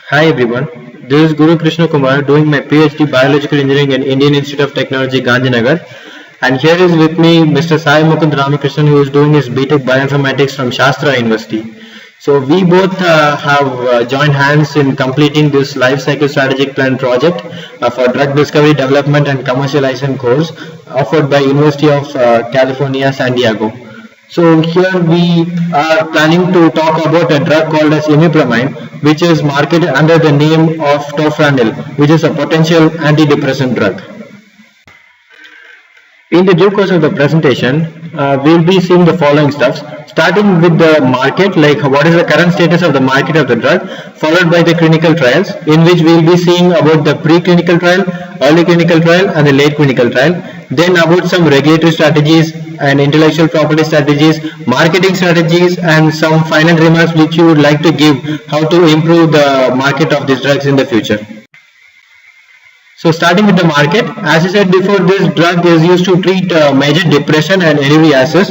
Hi everyone, this is Guru Krishna Kumar doing my PhD Biological Engineering at Indian Institute of Technology, Gandhinagar. And here is with me Mr. Sai Mukund Ramakrishnan, who is doing his BTech Bioinformatics from Shastra University. So we both have joined hands in completing this life cycle strategic plan project for drug discovery, development and commercialization course offered by University of California, San Diego. So here we are planning to talk about a drug called as imipramine, which is marketed under the name of tofranil, which is a potential antidepressant drug. In the due course of the presentation, we'll be seeing the following stuff, starting with the market, like what is the current status of the market of the drug, followed by the clinical trials, in which we'll be seeing about the preclinical trial, early clinical trial and the late clinical trial, then about some regulatory strategies and intellectual property strategies, marketing strategies, and some final remarks which you would like to give how to improve the market of these drugs in the future. So starting with the market, as I said before, this drug is used to treat major depression and ehrlichiasis,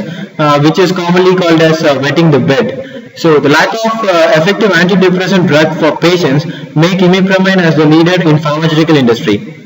which is commonly called as wetting the bed. So the lack of effective antidepressant drug for patients make imipramine as the leader in pharmaceutical industry.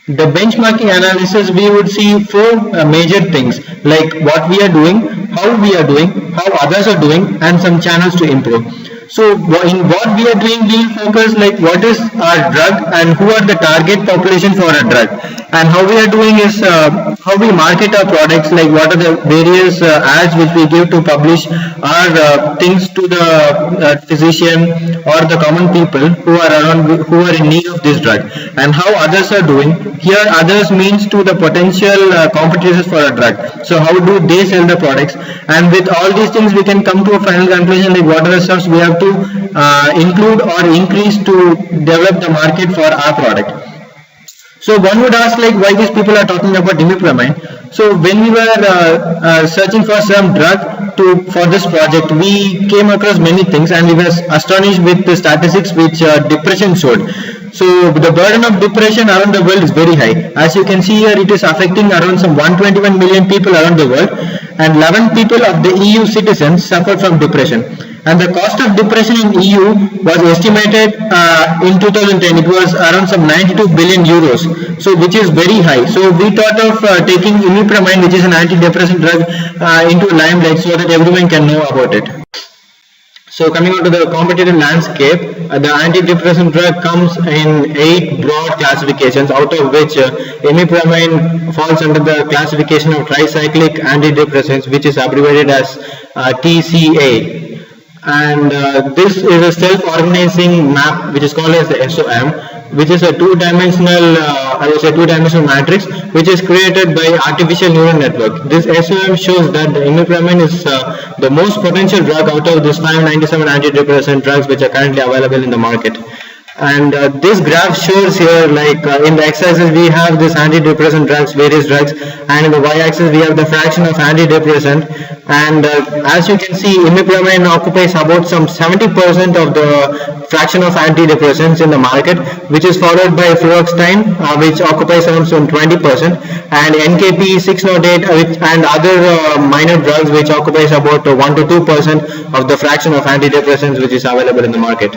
The benchmarking analysis, we would see four major things, like what we are doing, how we are doing, how others are doing, and some channels to improve. So in what we are doing, we will focus like what is our drug and who are the target population for our drug, and how we are doing is how we market our products, like what are the various ads which we give to publish our things to the physician or the common people who are around, who are in need of this drug, and how others are doing. Here others means to the potential competitors for a drug. So how do they sell the products, and with all these things we can come to a final conclusion, like what are the steps we have to include or increase to develop the market for our product. So one would ask, like, why these people are talking about imipramine. So when we were searching for some drug for this project, we came across many things and we were astonished with the statistics which depression showed. So the burden of depression around the world is very high. As you can see here, it is affecting around some 121 million people around the world, and 11 people of the EU citizens suffer from depression. And the cost of depression in EU was estimated in 2010. It was around some 92 billion euros. So which is very high. So we thought of taking imipramine, which is an antidepressant drug, into limelight so that everyone can know about it. So coming on to the competitive landscape, the antidepressant drug comes in 8 broad classifications, out of which imipramine falls under the classification of tricyclic antidepressants, which is abbreviated as TCA. And this is a self-organizing map which is called as the SOM, which is a two-dimensional matrix which is created by artificial neural network. This SOM shows that the imipramine is the most potential drug out of these 597 antidepressant drugs which are currently available in the market. And this graph shows here, like in the x-axis we have this antidepressant drugs, various drugs, and in the y-axis we have the fraction of antidepressant. And as you can see, imipramine occupies about some 70% of the fraction of antidepressants in the market, which is followed by fluoxetine, which occupies around some 20%, and NKP 608 and other minor drugs which occupies about 1 to 2% of the fraction of antidepressants which is available in the market.